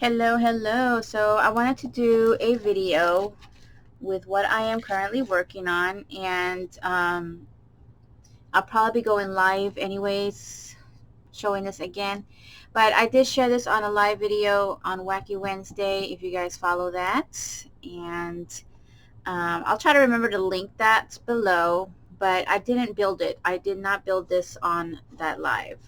Hello. So I wanted to do a video with what I am currently working on, and I'll probably be going live anyways, showing this again. But I did share this on a live video on Wacky Wednesday, if you guys follow that. And I'll try to remember to link that below, but I didn't build it. I did not build this on that live.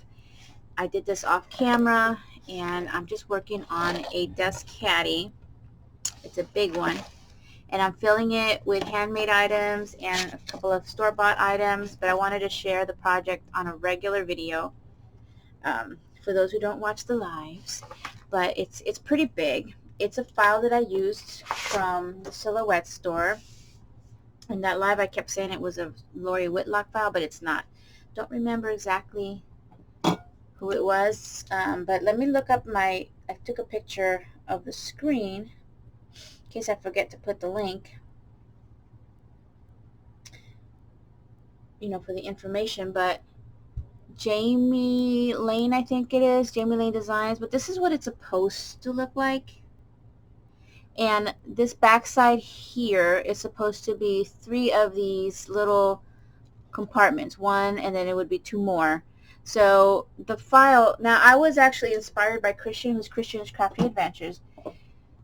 I did this off camera, and I'm just working on a desk caddy. It's a big one, and I'm filling it with handmade items and a couple of store-bought items, but I wanted to share the project on a regular video for those who don't watch the lives. But it's pretty big. It's a file that I used from the Silhouette store. In that live I kept saying it was a Lori Whitlock file, but it's not. Don't remember exactly who it was, but let me look up I took a picture of the screen in case I forget to put the link, for the information. But Jamie Lane, I think it is, Jamie Lane Designs, but this is what it's supposed to look like. And this backside here is supposed to be 3 of these little compartments, one, and then it would be 2 more. So the file, now I was actually inspired by Christian, who's Christian's Crafting Adventures.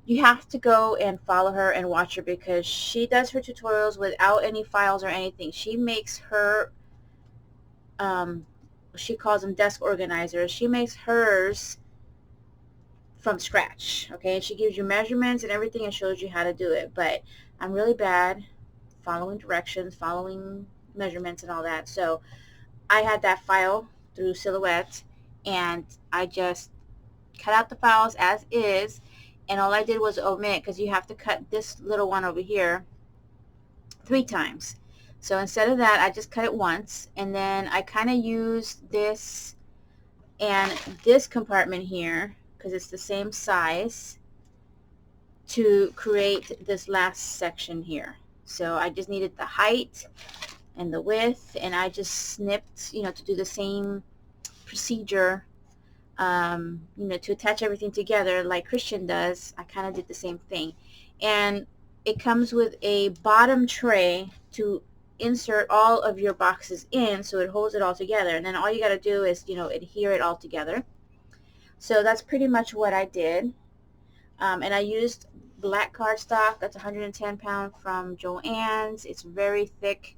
You have to go and follow her and watch her, because she does her tutorials without any files or anything. She makes her, she calls them desk organizers. She makes hers from scratch, okay? She gives you measurements and everything and shows you how to do it. But I'm really bad following directions, following measurements and all that. So I had that file through Silhouette, and I just cut out the files as is, and all I did was omit, because you have to cut this little one over here 3 times. So instead of that, I just cut it once, and then I kind of used this and this compartment here, because it's the same size, to create this last section here. So I just needed the height and the width, and I just snipped, to do the same procedure, to attach everything together like Christian does. I kind of did the same thing. And it comes with a bottom tray to insert all of your boxes in, so it holds it all together, and then all you got to do is adhere it all together. So that's pretty much what I did. And I used black cardstock. That's 110 pound from Joann's. It's very thick.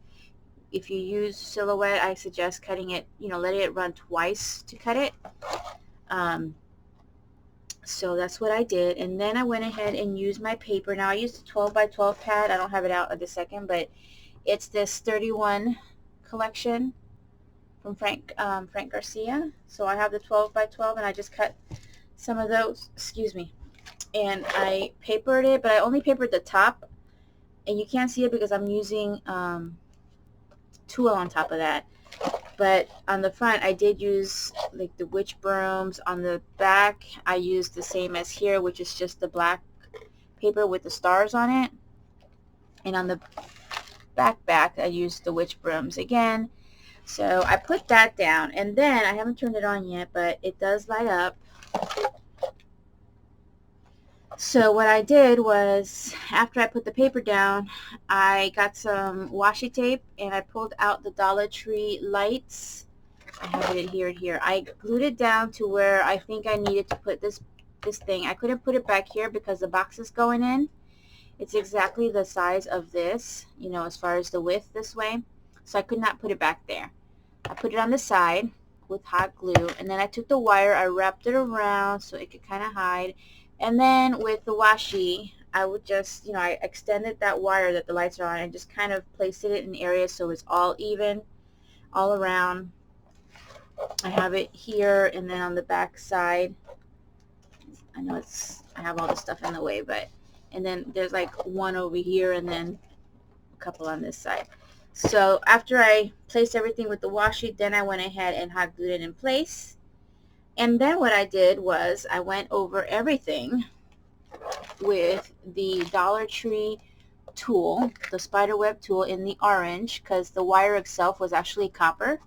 If you use Silhouette, I suggest cutting it, letting it run twice to cut it. So that's what I did. And then I went ahead and used my paper. Now I used a 12 by 12 pad. I don't have it out at the second, but it's this 31 collection from Frank Garcia. So I have the 12 by 12, and I just cut some of those, excuse me, and I papered it, but I only papered the top, and you can't see it because I'm using tulle on top of that. But on the front I did use like the witch brooms. On the back I used the same as here, which is just the black paper with the stars on it. And on the back I used the witch brooms again. So I put that down, and then I haven't turned it on yet, but it does light up. So what I did was, after I put the paper down, I got some washi tape, and I pulled out the Dollar Tree lights. I have it here. I glued it down to where I think I needed to put this thing. I couldn't put it back here because the box is going in. It's exactly the size of this, as far as the width this way. So I could not put it back there. I put it on the side with hot glue, and then I took the wire, I wrapped it around so it could kind of hide. And then with the washi, I would just, I extended that wire that the lights are on and just kind of placed it in areas so it's all even, all around. I have it here, and then on the back side, I know I have all this stuff in the way, but, and then there's like one over here, and then a couple on this side. So after I placed everything with the washi, then I went ahead and hot glued it in place. And then what I did was I went over everything with the Dollar Tree tool, the spiderweb tool in the orange, because the wire itself was actually copper.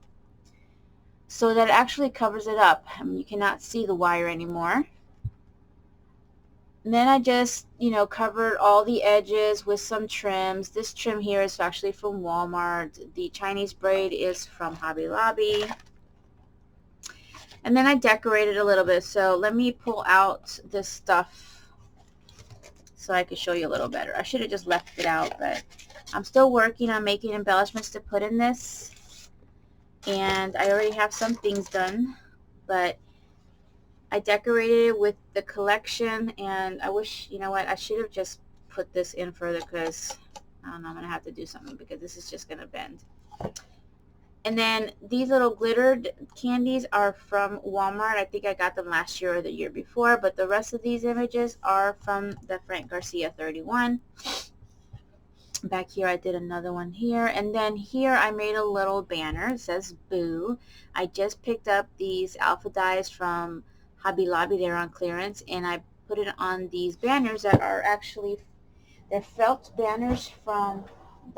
So that actually covers it up. I mean, you cannot see the wire anymore. And then I just, you know, covered all the edges with some trims. This trim here is actually from Walmart. The Chinese braid is from Hobby Lobby. And then I decorated a little bit. So let me pull out this stuff so I could show you a little better. I should have just left it out, but I'm still working on making embellishments to put in this. And I already have some things done, but I decorated it with the collection, and I wish, you know what, I should have just put this in further because, I don't know, I'm going to have to do something because this is just going to bend. And then these little glittered candies are from Walmart. I think I got them last year or the year before, but the rest of these images are from the Frank Garcia 31. Back here I did another one here, and then here I made a little banner. It says Boo. I just picked up these alpha dies from Hobby Lobby. They're on clearance, and I put it on these banners that are actually, they're felt banners from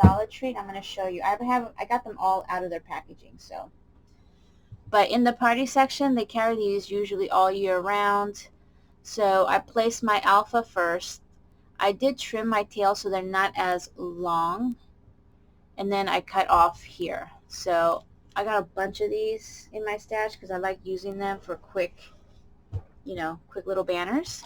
Dollar Tree. I'm going to show you. I got them all out of their packaging. So, but in the party section they carry these usually all year round. So I placed my alpha first. I did trim my tail so they're not as long, and then I cut off here. So I got a bunch of these in my stash because I like using them for quick, you know, quick little banners.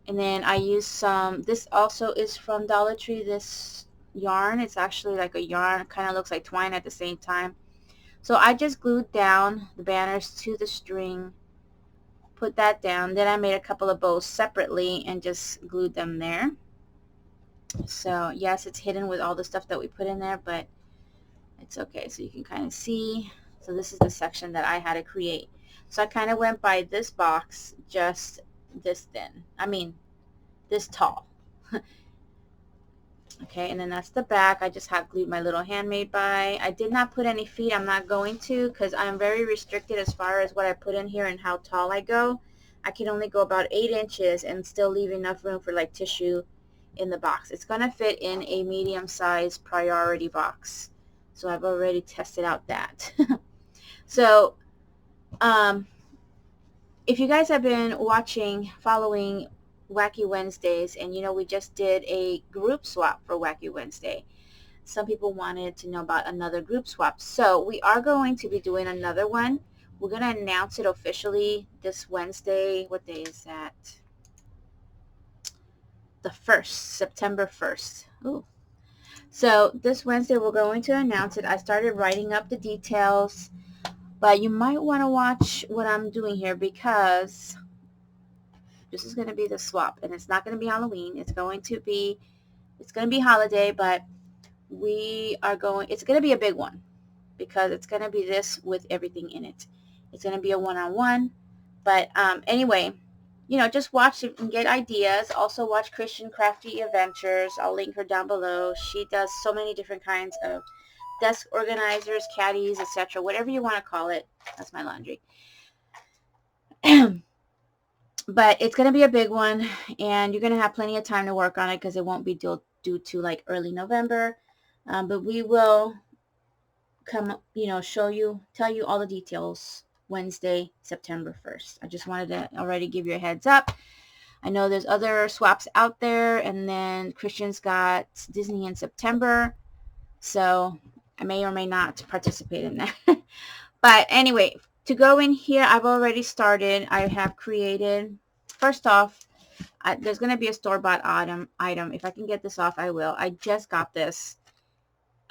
And then I use some, this also is from Dollar Tree, this yarn. It's actually like a yarn, kind of looks like twine at the same time. So I just glued down the banners to the string, put that down. Then I made a couple of bows separately and just glued them there. So yes, it's hidden with all the stuff that we put in there, but it's okay. So you can kind of see. So this is the section that I had to create. So I kind of went by this box just this thin. I mean, this tall. Okay, and then that's the back. I just hot glued my little handmade by. I did not put any feet. I'm not going to because I'm very restricted as far as what I put in here and how tall I go. I can only go about 8 inches and still leave enough room for like tissue in the box. It's going to fit in a medium-sized priority box. So I've already tested out that. So if you guys have been following Wacky Wednesdays, and you know we just did a group swap for Wacky Wednesday. Some people wanted to know about another group swap. So we are going to be doing another one. We're going to announce it officially this Wednesday. What day is that? The 1st, September 1st. Ooh. So this Wednesday we're going to announce it. I started writing up the details, but you might want to watch what I'm doing here because this is going to be the swap, and it's not going to be Halloween. It's going to be holiday, but it's going to be a big one because it's going to be this with everything in it. It's going to be a one-on-one, but anyway, you know, just watch it and get ideas. Also watch Christian Crafty Adventures. I'll link her down below. She does so many different kinds of desk organizers, caddies, etc., whatever you want to call it. That's my laundry. But it's going to be a big one, and you're going to have plenty of time to work on it because it won't be due to like early November. But we will come, you know, tell you all the details Wednesday, September 1st. I just wanted to already give you a heads up. I know there's other swaps out there, and then Christian's got Disney in September, so I may or may not participate in that. But anyway, to go in here, I've already started. I have created, first off, there's going to be a store-bought item. If I can get this off, I will. I just got this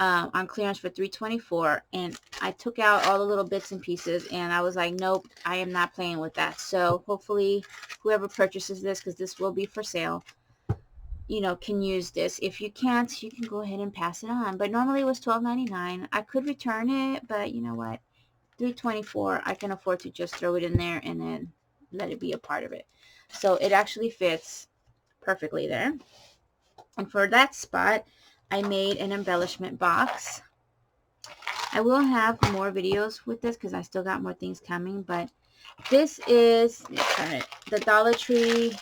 on clearance for $3.24, and I took out all the little bits and pieces, and I was like, nope, I am not playing with that. So hopefully whoever purchases this, because this will be for sale, you know, can use this. If you can't, you can go ahead and pass it on. But normally it was $12.99. I could return it, but you know what? $3.24, I can afford to just throw it in there and then let it be a part of it. So it actually fits perfectly there. And for that spot, I made an embellishment box. I will have more videos with this because I still got more things coming, but this is the Dollar Tree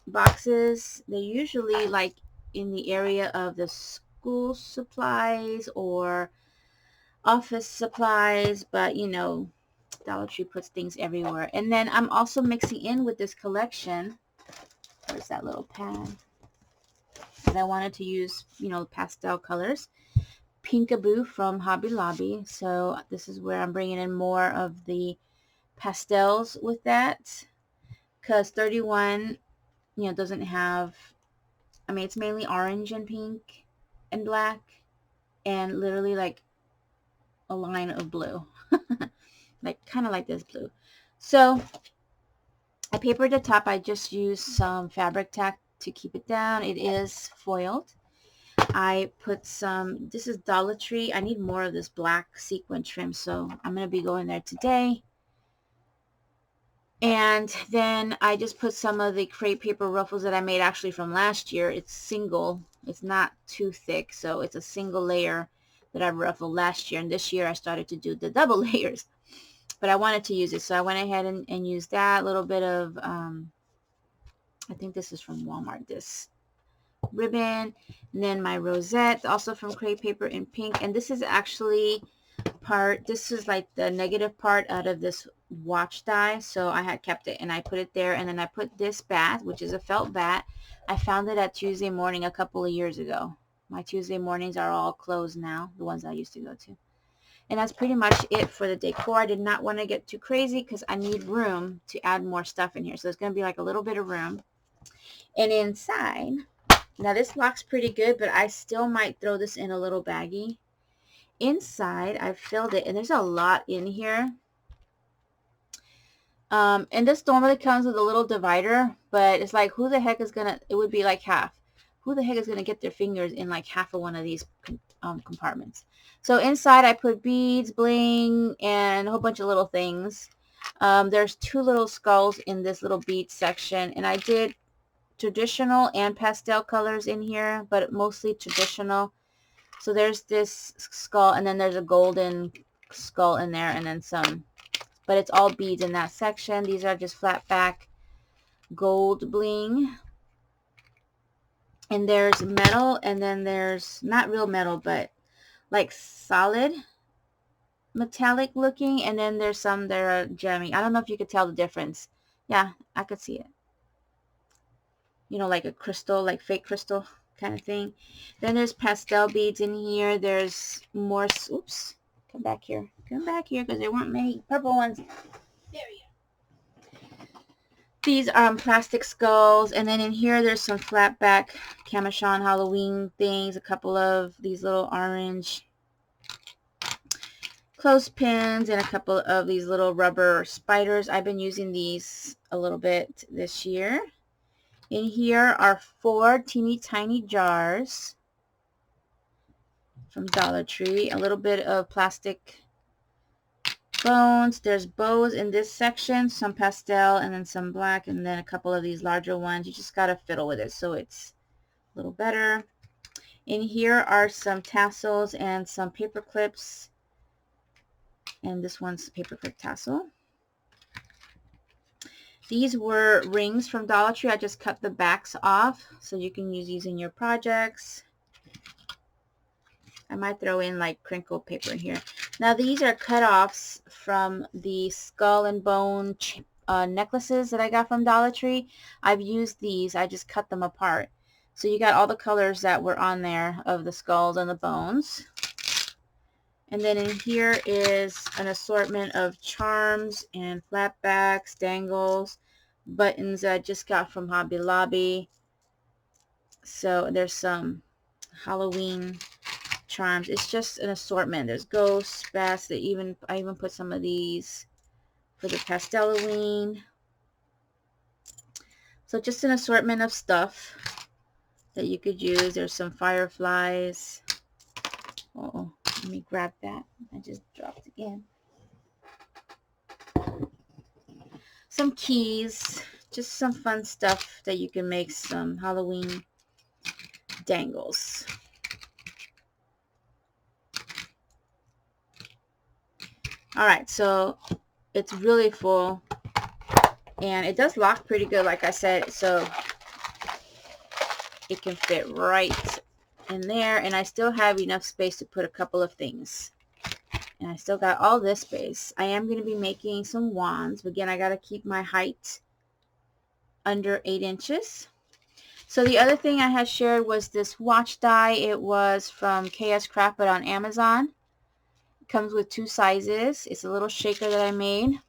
boxes. They're usually like in the area of the school supplies or office supplies, but you know, Dollar Tree puts things everywhere. And then I'm also mixing in with this collection. Where's that little pad? And I wanted to use, you know, pastel colors. Pinkaboo from Hobby Lobby. So this is where I'm bringing in more of the pastels with that. Because 31, you know, doesn't have, I mean, it's mainly orange and pink and black. And literally like a line of blue. Like kind of like this blue. So I papered the top. I just used some fabric tack to keep it down. It is foiled. I put some, this is Dollar Tree. I need more of this black sequin trim, so I'm going to be going there today. And then I just put some of the crepe paper ruffles that I made actually from last year. It's single. It's not too thick, so it's a single layer that I ruffled last year. And this year I started to do the double layers. But I wanted to use it, so I went ahead and used that. A little bit of, I think this is from Walmart, this ribbon. And then my rosette, also from crepe paper in pink. And this is actually this is like the negative part out of this watch die. So I had kept it and I put it there. And then I put this bat, which is a felt bat. I found it at Tuesday Morning a couple of years ago. My Tuesday mornings are all closed now, the ones I used to go to. And that's pretty much it for the decor. I did not want to get too crazy because I need room to add more stuff in here. So it's going to be like a little bit of room. And inside, now this locks pretty good, but I still might throw this in a little baggie. Inside, I've filled it, and there's a lot in here. And this normally comes with a little divider, but it's like, who the heck is going to, it would be like half. Who the heck is going to get their fingers in like half of one of these compartments? So inside I put beads, bling, and a whole bunch of little things. There's 2 little skulls in this little bead section, and I did traditional and pastel colors in here, but mostly traditional. So there's this skull, and then there's a golden skull in there, and then some, but it's all beads in that section. These are just flat back gold bling. And there's metal, and then there's not real metal, but like solid metallic looking, and then there's some that are gemmy. I don't know if you could tell the difference. Yeah, I could see it. You know, like a crystal, like fake crystal kind of thing. Then there's pastel beads in here. There's more, oops, come back here, because there weren't many purple ones. There we go. These are plastic skulls, and then in here there's some flat back cabochon Halloween things, a couple of these little orange clothespins, and a couple of these little rubber spiders. I've been using these a little bit this year. In here are 4 teeny tiny jars from Dollar Tree. A little bit of plastic bones. There's bows in this section, some pastel and then some black, and then a couple of these larger ones. You just got to fiddle with it so it's a little better. In here are some tassels and some paper clips, and this one's a paper clip tassel. These were rings from Dollar Tree. I just cut the backs off so you can use these in your projects. I might throw in like crinkle paper in here. Now these are cut-offs from the skull and bone necklaces that I got from Dollar Tree. I've used these. I just cut them apart. So you got all the colors that were on there of the skulls and the bones. And then in here is an assortment of charms and flatbacks, dangles, buttons that I just got from Hobby Lobby. So there's some Halloween charms. It's just an assortment. There's ghosts, bats. I even put some of these for the Pasteloween. So just an assortment of stuff that you could use. There's some fireflies. Oh, let me grab that. I just dropped again. Some keys. Just some fun stuff that you can make some Halloween dangles. Alright, so it's really full. And it does lock pretty good, like I said, so it can fit right in there. And I still have enough space to put a couple of things And I still got all this space. I am going to be making some wands. But again, I got to keep my height under 8 inches. So the other thing I had shared was this watch die. It was from KS Craft, but on Amazon. It comes with 2 sizes. It's a little shaker that I made.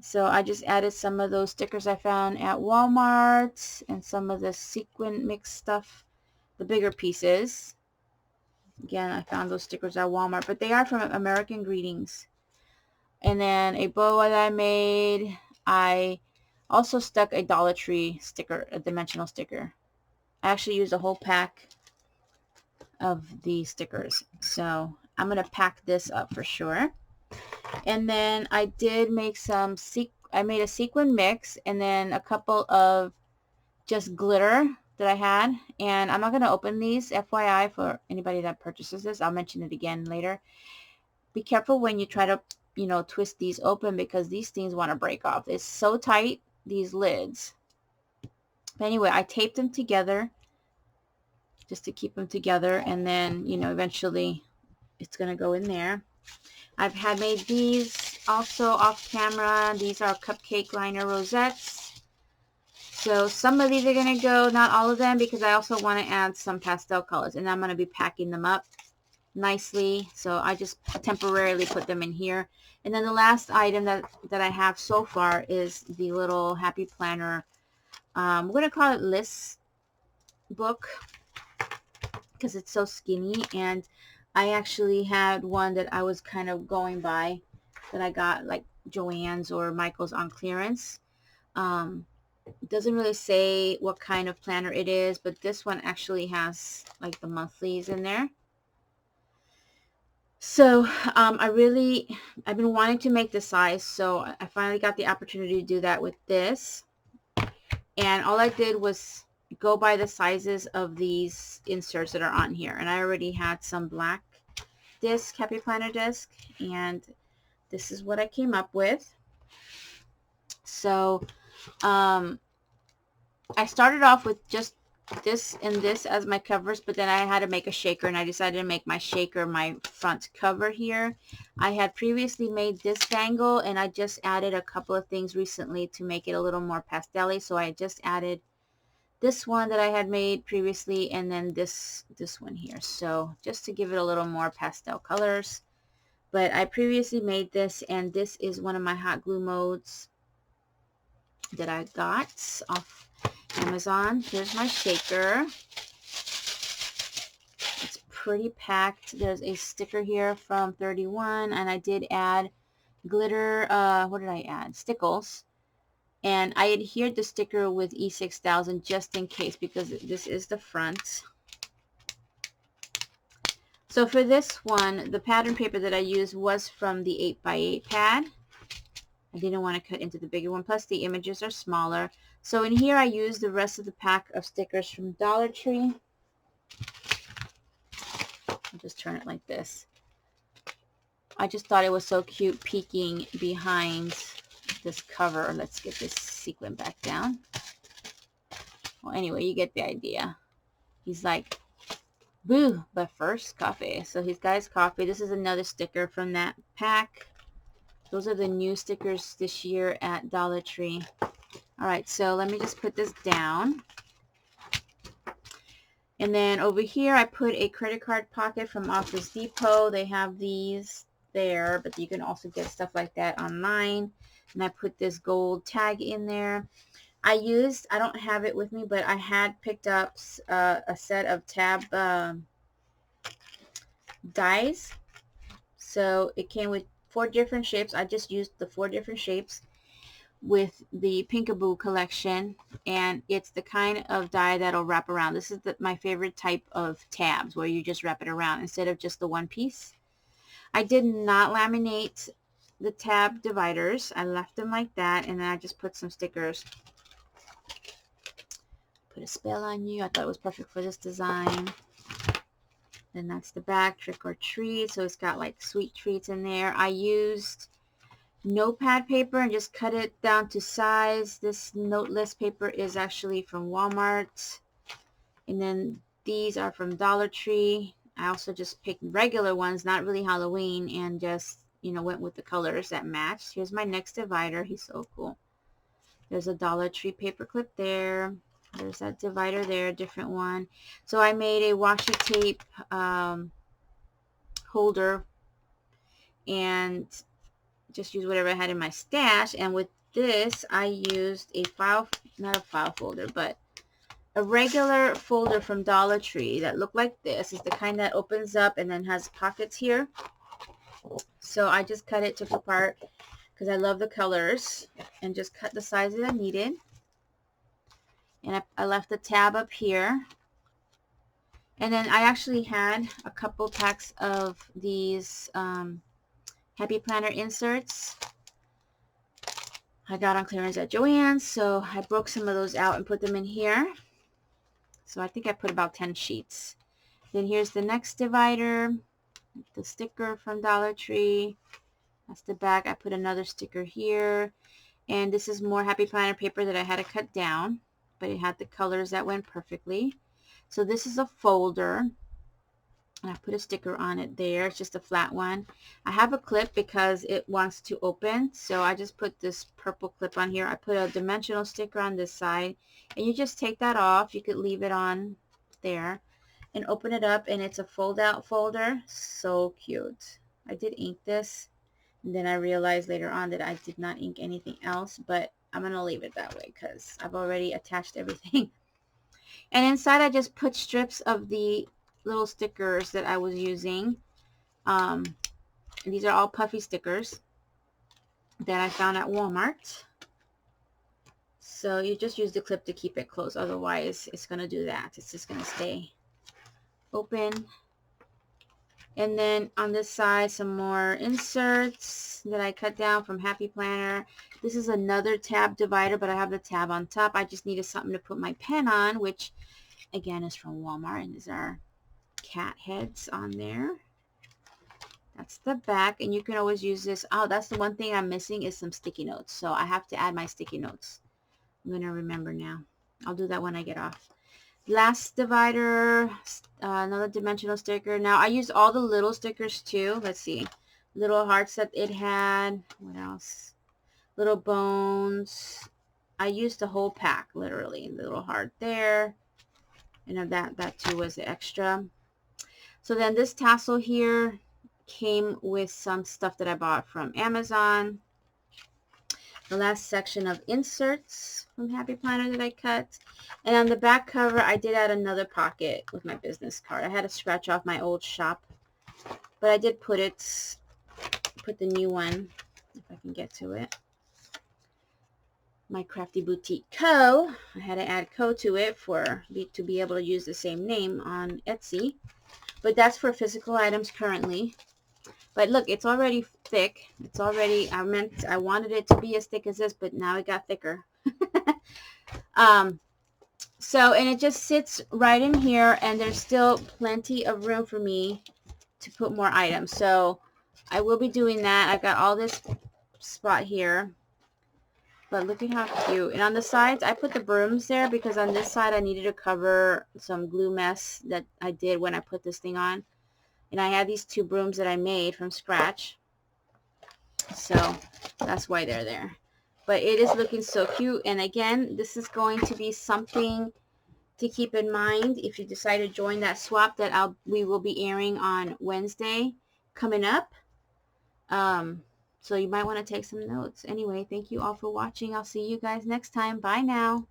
So I just added some of those stickers I found at Walmart and some of the sequin mix stuff, the bigger pieces. Again, I found those stickers at Walmart, but they are from American Greetings. And then a bow that I made. I also stuck a Dollar Tree sticker, a dimensional sticker. I actually used a whole pack of these stickers. So I'm going to pack this up for sure. And then I did make I made a sequin mix and then a couple of just glitter that I had. And I'm not going to open these, FYI, for anybody that purchases this. I'll mention it again later. Be careful when you try to, twist these open because these things want to break off. It's so tight, these lids. But anyway, I taped them together just to keep them together. And then, eventually it's going to go in there. I've had made these also off camera. These are cupcake liner rosettes. So some of these are going to go, not all of them, because I also want to add some pastel colors. And I'm going to be packing them up nicely. So I just temporarily put them in here. And then the last item that I have so far is the little happy planner. We're going to call it list book because it's so skinny. And I actually had one that I was kind of going by that I got like Joann's or Michael's on clearance. It doesn't really say what kind of planner it is, but this one actually has like the monthlies in there. So I've been wanting to make the size, so I finally got the opportunity to do that with this. And all I did was go by the sizes of these inserts that are on here. And I already had some black disc, happy planner disc, and this is what I came up with. So I started off with just this and this as my covers, but then I had to make a shaker, and I decided to make my shaker my front cover here. I had previously made this bangle, and I just added a couple of things recently to make it a little more pastel-y. So I just added this one that I had made previously, and then this one here. So just to give it a little more pastel colors. But I previously made this, and this is one of my hot glue molds that I got off Amazon. Here's my shaker. It's pretty packed. There's a sticker here from 31, and I did add glitter. What did I add? Stickles. And I adhered the sticker with E6000 just in case, because this is the front. So for this one, the pattern paper that I used was from the 8x8 pad. I didn't want to cut into the bigger one. Plus the images are smaller. So in here I used the rest of the pack of stickers from Dollar Tree. I'll just turn it like this. I just thought it was so cute peeking behind this cover. Let's get this sequin back down. Well, anyway, you get the idea. He's like, boo, but first coffee. So he's got his coffee. This is another sticker from that pack. Those are the new stickers this year at Dollar Tree. All right, so let me just put this down. And then over here, I put a credit card pocket from Office Depot. They have these there, but you can also get stuff like that online. And I put this gold tag in there. I don't have it with me, but I had picked up a set of tab dies. So it came with 4 different shapes. I just used the 4 different shapes with the Pinkaboo collection, and it's the kind of die that'll wrap around. This is my favorite type of tabs, where you just wrap it around instead of just the one piece. I did not laminate the tab dividers. I left them like that, and then I just put some stickers. Put a spell on you. I thought it was perfect for this design. Then that's the back, trick or treat. So it's got like sweet treats in there. I used notepad paper and just cut it down to size. This note list paper is actually from Walmart. And then these are from Dollar Tree. I also just picked regular ones, not really Halloween, and just, you know, went with the colors that matched. Here's my next divider. He's so cool. There's a Dollar Tree paper clip there. There's that divider there, a different one. So I made a washi tape holder and just used whatever I had in my stash. And with this, I used a file, not a file folder, but a regular folder from Dollar Tree that looked like this. It's the kind that opens up and then has pockets here. So I just cut it, took it apart because I love the colors, and just cut the size that I needed. And I left the tab up here. And then I actually had a couple packs of these Happy Planner inserts I got on clearance at Joann's. So I broke some of those out and put them in here. So I think I put about 10 sheets. Then here's the next divider, the sticker from Dollar Tree. That's the back. I put another sticker here. And this is more Happy Planner paper that I had to cut down, but it had the colors that went perfectly. So this is a folder, and I put a sticker on it there. It's just a flat one. I have a clip because it wants to open, so I just put this purple clip on here. I put a dimensional sticker on this side, and you just take that off. You could leave it on there and open it up, and it's a fold out folder. So cute. I did ink this, and then I realized later on that I did not ink anything else, but I'm going to leave it that way because I've already attached everything. And inside I just put strips of the little stickers that I was using. These are all puffy stickers that I found at Walmart. So you just use the clip to keep it closed. Otherwise, it's going to do that. It's just going to stay open. And then on this side, some more inserts that I cut down from Happy Planner. This is another tab divider, but I have the tab on top. I just needed something to put my pen on, which again is from Walmart. And these are cat heads on there. That's the back, and you can always use this. Oh, that's the one thing I'm missing is some sticky notes. So I have to add my sticky notes. I'm going to remember now. I'll do that when I get off. Last divider, another dimensional sticker. Now I used all the little stickers too. Let's see. Little hearts that it had. What else? Little bones. I used the whole pack, literally. Little heart there. And that too was extra. So then this tassel here came with some stuff that I bought from Amazon. The last section of inserts from Happy Planner that I cut. And on the back cover, I did add another pocket with my business card. I had to scratch off my old shop, but I did put the new one, if I can get to it. My Crafty Boutique Co. I had to add Co to it to be able to use the same name on Etsy. But that's for physical items currently. But look, it's already thick. It's already, I wanted it to be as thick as this, but now it got thicker. So, and it just sits right in here, and there's still plenty of room for me to put more items. So I will be doing that. I've got all this spot here. But look at how cute. And on the sides, I put the brooms there because on this side I needed to cover some glue mess that I did when I put this thing on. And I had these two brooms that I made from scratch. So that's why they're there. But it is looking so cute. And again, this is going to be something to keep in mind if you decide to join that swap that we will be airing on Wednesday coming up. So you might want to take some notes. Anyway, thank you all for watching. I'll see you guys next time. Bye now.